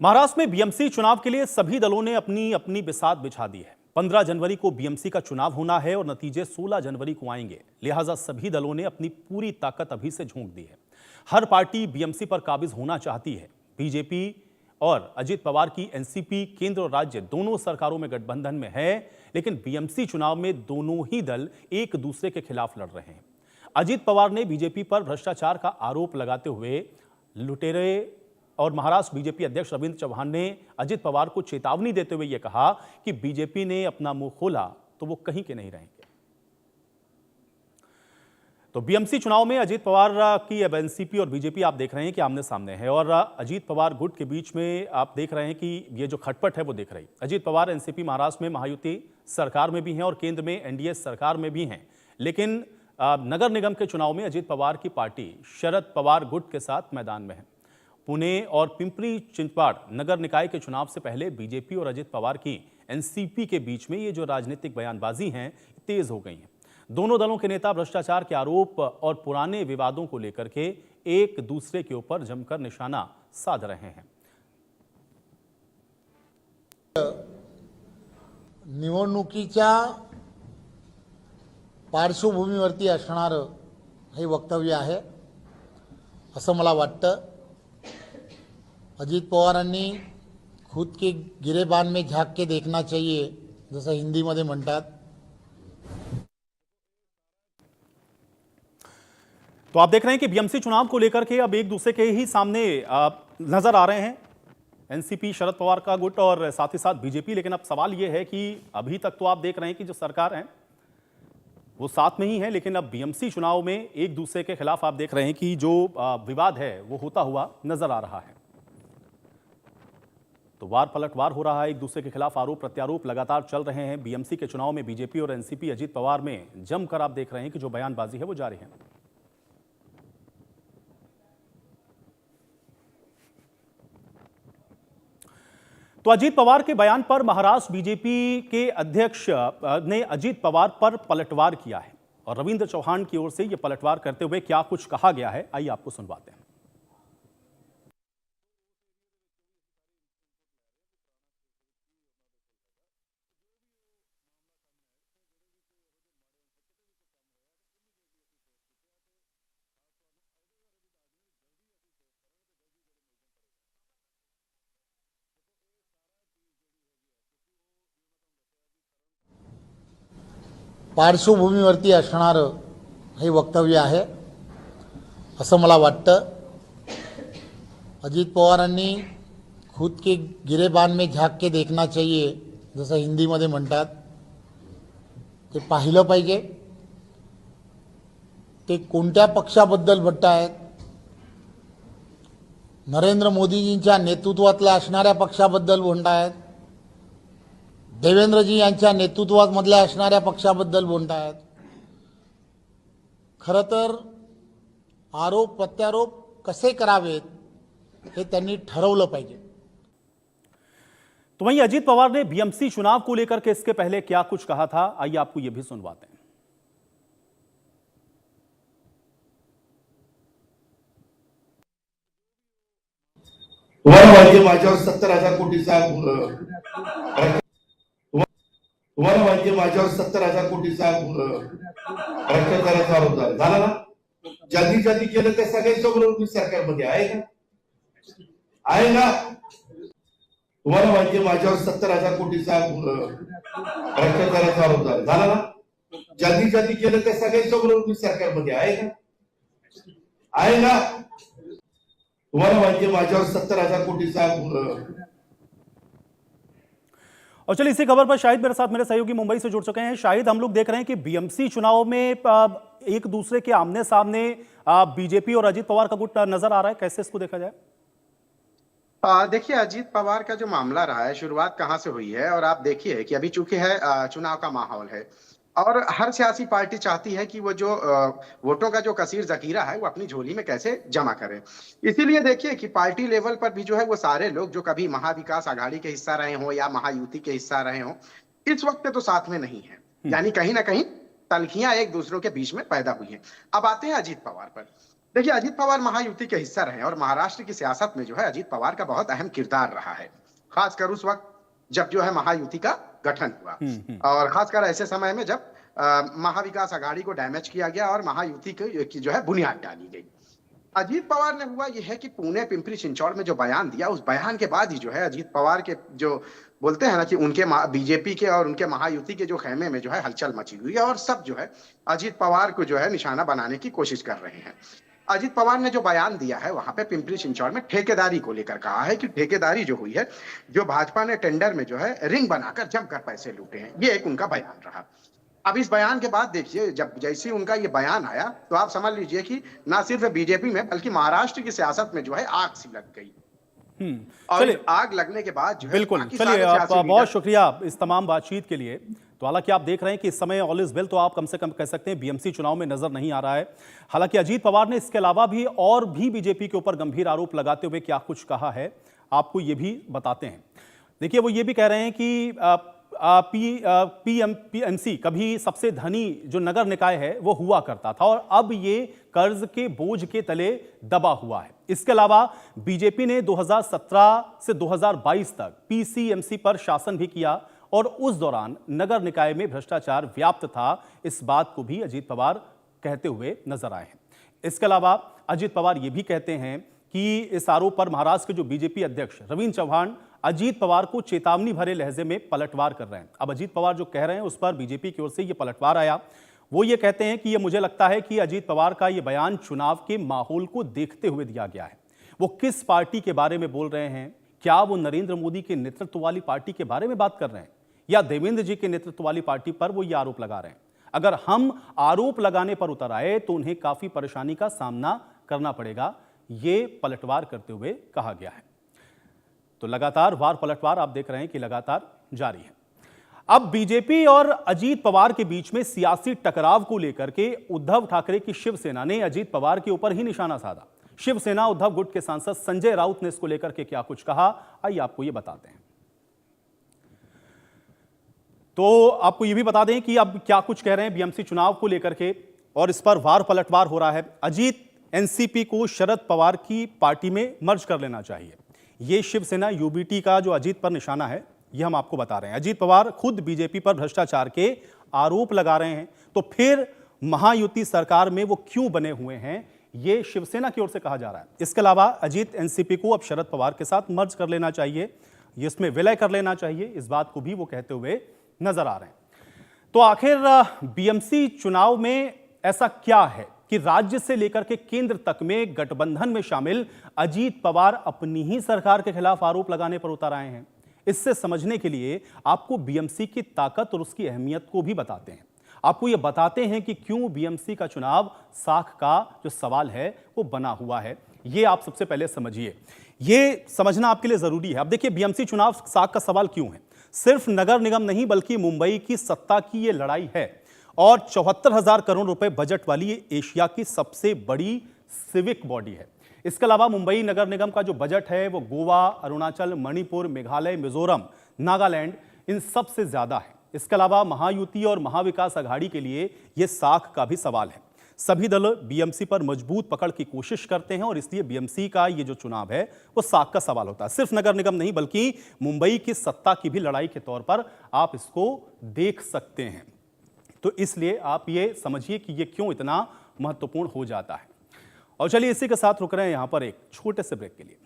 महाराष्ट्र में बीएमसी चुनाव के लिए सभी दलों ने अपनी अपनी बिसात बिछा दी है। 15 जनवरी को बीएमसी का चुनाव होना है और नतीजे 16 जनवरी को आएंगे। लिहाजा सभी दलों ने अपनी पूरी ताकत अभी से झोंक दी है। हर पार्टी बीएमसी पर काबिज होना चाहती है। बीजेपी और अजित पवार की एनसीपी केंद्र और राज्य दोनों सरकारों में गठबंधन में है, लेकिन बीएमसी चुनाव में दोनों ही दल एक दूसरे के खिलाफ लड़ रहे हैं। अजित पवार ने बीजेपी पर भ्रष्टाचार का आरोप लगाते हुए लुटेरे और महाराष्ट्र बीजेपी अध्यक्ष रविंद्र चौहान ने अजित पवार को चेतावनी देते हुए यह कहा कि बीजेपी ने अपना मुंह खोला तो वो कहीं के नहीं रहेंगे। तो बीएमसी चुनाव में अजित पवार की अब एनसीपी और बीजेपी आप देख रहे हैं कि आमने सामने है और अजित पवार गुट के बीच में आप देख रहे हैं कि ये जो खटपट है वो देख रही। अजित पवार एनसीपी महाराष्ट्र में महायुति सरकार में भी हैं और केंद्र में एनडीए सरकार में भी हैं, लेकिन नगर निगम के चुनाव में अजित पवार की पार्टी शरद पवार गुट के साथ मैदान में है। पुणे और पिंपरी चिंचवाड़ नगर निकाय के चुनाव से पहले बीजेपी और अजित पवार की एनसीपी के बीच में ये जो राजनीतिक बयानबाजी हैं तेज हो गई हैं। दोनों दलों के नेता भ्रष्टाचार के आरोप और पुराने विवादों को लेकर के एक दूसरे के ऊपर जमकर निशाना साध रहे हैं। निवडणुकीच्या पार्श्वभूमीवरती असणारं हे वक्तव्य आहे असं मला वाटतं। अजित पवारांनी खुद के गिरेबान में झांक के देखना चाहिए, जैसा हिंदी मध्ये म्हणतात। तो आप देख रहे हैं कि बीएमसी चुनाव को लेकर के अब एक दूसरे के ही सामने नजर आ रहे हैं एनसीपी शरद पवार का गुट और साथ ही साथ बीजेपी। लेकिन अब सवाल यह है कि अभी तक तो आप देख रहे हैं कि जो सरकार है वो साथ में ही है, लेकिन अब बीएमसी चुनाव में एक दूसरे के खिलाफ आप देख रहे हैं कि जो विवाद है वो होता हुआ नजर आ रहा है। तो वार पलटवार हो रहा है, एक दूसरे के खिलाफ आरोप प्रत्यारोप लगातार चल रहे हैं। बीएमसी के चुनाव में बीजेपी और एनसीपी अजित पवार में जमकर आप देख रहे हैं कि जो बयानबाजी है वो जारी है। तो अजित पवार के बयान पर महाराष्ट्र बीजेपी के अध्यक्ष ने अजित पवार पर पलटवार किया है और रविंद्र चौहान की ओर से यह पलटवार करते हुए क्या कुछ कहा गया है, आइए आपको सुनवाते हैं। पार्श्वभूमीवरती असणारं हे वक्तव्य आहे असं मला वाटतं। अजित पवारांनी खुद के गिरेबान में झांक के देखना चाहिए, जसं हिंदी मध्ये म्हणतात, ते पाहिलं पाहिजे। ते कोणत्या पक्षाबद्दल बोलतायत? नरेंद्र मोदीजींच्या नेतृत्वातल्या असणाऱ्या पक्षाबद्दल बोलतायत, देवेंद्रजी यांच्या नेतृत्वामधल्या असणाऱ्या पक्षाबद्दल बोलतायत। खरं तर आरोप प्रत्यारोप कसे करावेत हे त्यांनी ठरवलं पाहिजे। तो वहीं अजित पवार ने बीएमसी चुनाव को लेकर के इसके पहले क्या कुछ कहा था, आइए आपको यह भी सुनवाते हैं। तुम्हाला माहिती माझ्यावर 70,000 कोटीचा तुम्हाला माहिती माझ्यावर 70,000 कोटीचा भ्रष्टाचाराचा आरोप झाला ना। ज्यांनी ज्यांनी केलं त्या सगळ्यांच्या बरोबर सरकारमध्ये आहे का? आहे ना? तुम्हाला माहिती माझ्यावर 70,000 कोटीचा भ्रष्टाचाराचा आरोप झाला ना। ज्यांनी ज्यांनी केलं त्या सगळ्यांच्या बरोबर सरकारमध्ये आहे का? आहे ना? तुम्हाला माहिती माझ्यावर 70,000 कोटीचा और चलिए इसी खबर पर शाहिद मेरे साथ मेरे सहयोगी मुंबई से जुड़ चुके हैं। शाहिद, हम लोग देख रहे हैं कि बीएमसी चुनाव में एक दूसरे के आमने सामने बीजेपी और अजित पवार का गुट नजर आ रहा है, कैसे इसको देखा जाए? देखिए, अजीत पवार का जो मामला रहा है, शुरुआत कहां से हुई है और आप देखिए कि अभी चूंकि है चुनाव का माहौल है और हर सियासी पार्टी चाहती है कि वो जो वोटों का जो कसीर जखीरा है वो अपनी झोली में कैसे जमा करे। इसीलिए देखिए कि पार्टी लेवल पर भी जो है वो सारे लोग जो कभी महाविकास आघाड़ी के हिस्सा रहे हों या महायुति के हिस्सा रहे हों, इस वक्त तो साथ में नहीं है। यानी कहीं ना कहीं तलखियां एक दूसरों के बीच में पैदा हुई हैं। अब आते हैं अजीत पवार पर। देखिए, अजीत पवार महायुति के हिस्सा रहे और महाराष्ट्र की सियासत में जो है अजीत पवार का बहुत अहम किरदार रहा है, खासकर उस वक्त जब जो है महायुति का गठन हुआ और खासकर ऐसे समय में जब महाविकास आघाड़ी को डैमेज किया गया और महायुति की जो है बुनियाद डाली गई। अजीत पवार ने हुआ यह है कि पुणे पिंपरी चिंचौड़ में जो बयान दिया, उस बयान के बाद ही जो है अजीत पवार के जो बोलते हैं ना कि उनके बीजेपी के और उनके महायुति के जो खेमे में जो है हलचल मची हुई है और सब जो है अजीत पवार को जो है निशाना बनाने की कोशिश कर रहे हैं। अजीत पवार ने जो बयान दिया है वहां पे पिंपरी चिंचौड़ में ठेकेदारी को लेकर कहा है कि ठेकेदारी जो हुई है, जो भाजपा ने टेंडर में जो है रिंग बनाकर जमकर पैसे लूटे हैं, ये एक उनका बयान रहा। अब इस बयान के बाद देखिए, जब जैसे उनका ये बयान आया तो आप समझ लीजिए कि ना सिर्फ बीजेपी में बल्कि महाराष्ट्र की सियासत में जो है आग सी लग गई। और चलिए, आग लगने के बाद जो है बिल्कुल, बाकी चलिए, सारे आप सियासी बहुत लीडर- शुक्रिया इस तमाम बातचीत के लिए। तो हालांकि आप देख रहे हैं कि इस समय ऑल इज वेल तो आप कम से कम कह सकते हैं बीएमसी चुनाव में नजर नहीं आ रहा है। हालांकि अजीत पवार ने इसके अलावा भी और भी बीजेपी के ऊपर गंभीर आरोप लगाते हुए क्या कुछ कहा है, आपको ये भी बताते हैं। देखिए, वो ये भी कह रहे हैं कि पीएमसी कभी सबसे धनी जो नगर निकाय है वो हुआ करता था और अब ये कर्ज के बोझ के तले दबा हुआ है। इसके अलावा बीजेपी ने 2017 से 2022 तक पीसीएमसी पर शासन भी किया और उस दौरान नगर निकाय में भ्रष्टाचार व्याप्त था। इस बात को भी अजीत पवार कहते हुए नजर आए हैं। इसके अलावा अजीत पवार ये भी कहते हैं कि इस आरोप पर महाराष्ट्र के जो बीजेपी अध्यक्ष रविंद्र चौहान अजीत पवार को चेतावनी भरे लहजे में पलटवार कर रहे हैं। अब अजीत पवार जो कह रहे हैं उस पर बीजेपी की ओर से ये पलटवार आया। वो ये कहते हैं कि ये मुझे लगता है कि अजीत पवार का ये बयान चुनाव के माहौल को देखते हुए दिया गया है। वो किस पार्टी के बारे में बोल रहे हैं? क्या वो नरेंद्र मोदी के नेतृत्व वाली पार्टी के बारे में बात कर रहे हैं या देवेंद्र जी के नेतृत्व वाली पार्टी पर वो ये आरोप लगा रहे हैं? अगर हम आरोप लगाने पर उतर आए तो उन्हें काफी परेशानी का सामना करना पड़ेगा, ये पलटवार करते हुए कहा गया है। तो लगातार वार पलटवार आप देख रहे हैं कि लगातार जारी है। अब बीजेपी और अजीत पवार के बीच में सियासी टकराव को लेकर के उद्धव ठाकरे की शिवसेना ने अजीत पवार के ऊपर ही निशाना साधा। शिवसेना उद्धव गुट के सांसद संजय राउत ने इसको लेकर के क्या कुछ कहा, आइए आपको ये बताते हैं। तो आपको ये भी बता दें कि अब क्या कुछ कह रहे हैं बीएमसी चुनाव को लेकर के और इस पर वार पलटवार हो रहा है। अजीत एनसीपी को शरद पवार की पार्टी में मर्ज कर लेना चाहिए, ये शिवसेना यूबीटी का जो अजीत पर निशाना है ये हम आपको बता रहे हैं। अजीत पवार खुद बीजेपी पर भ्रष्टाचार के आरोप लगा रहे हैं, तो फिर महायुति सरकार में वो क्यों बने हुए हैं, ये शिवसेना की ओर से कहा जा रहा है। इसके अलावा अजीत एनसीपी को अब शरद पवार के साथ मर्ज कर लेना चाहिए, इसमें विलय कर लेना चाहिए, इस बात को भी वो कहते हुए नजर आ रहे हैं। तो आखिर बीएमसी चुनाव में ऐसा क्या है कि राज्य से लेकर के केंद्र तक में गठबंधन में शामिल अजीत पवार अपनी ही सरकार के खिलाफ आरोप लगाने पर उतर आए हैं? इससे समझने के लिए आपको बीएमसी की ताकत और उसकी अहमियत को भी बताते हैं। आपको यह बताते हैं कि क्यों बीएमसी का चुनाव साख का जो सवाल है वो बना हुआ है। ये आप सबसे पहले समझिए, ये समझना आपके लिए जरूरी है। अब देखिए, बीएमसी चुनाव साख का सवाल क्यों है? सिर्फ नगर निगम नहीं बल्कि मुंबई की सत्ता की ये लड़ाई है और 74,000 करोड़ रुपए बजट वाली ये एशिया की सबसे बड़ी सिविक बॉडी है। इसके अलावा मुंबई नगर निगम का जो बजट है वो गोवा, अरुणाचल, मणिपुर, मेघालय, मिजोरम, नागालैंड इन सब से ज्यादा है। इसके अलावा महायुति और महाविकास आघाड़ी के लिए यह साख का भी सवाल है। सभी दल बीएमसी पर मजबूत पकड़ की कोशिश करते हैं और इसलिए बीएमसी का ये जो चुनाव है वो साख का सवाल होता है। सिर्फ नगर निगम नहीं बल्कि मुंबई की सत्ता की भी लड़ाई के तौर पर आप इसको देख सकते हैं। तो इसलिए आप ये समझिए कि ये क्यों इतना महत्वपूर्ण हो जाता है। और चलिए इसी के साथ रुक रहे हैं यहां पर एक छोटे से ब्रेक के लिए।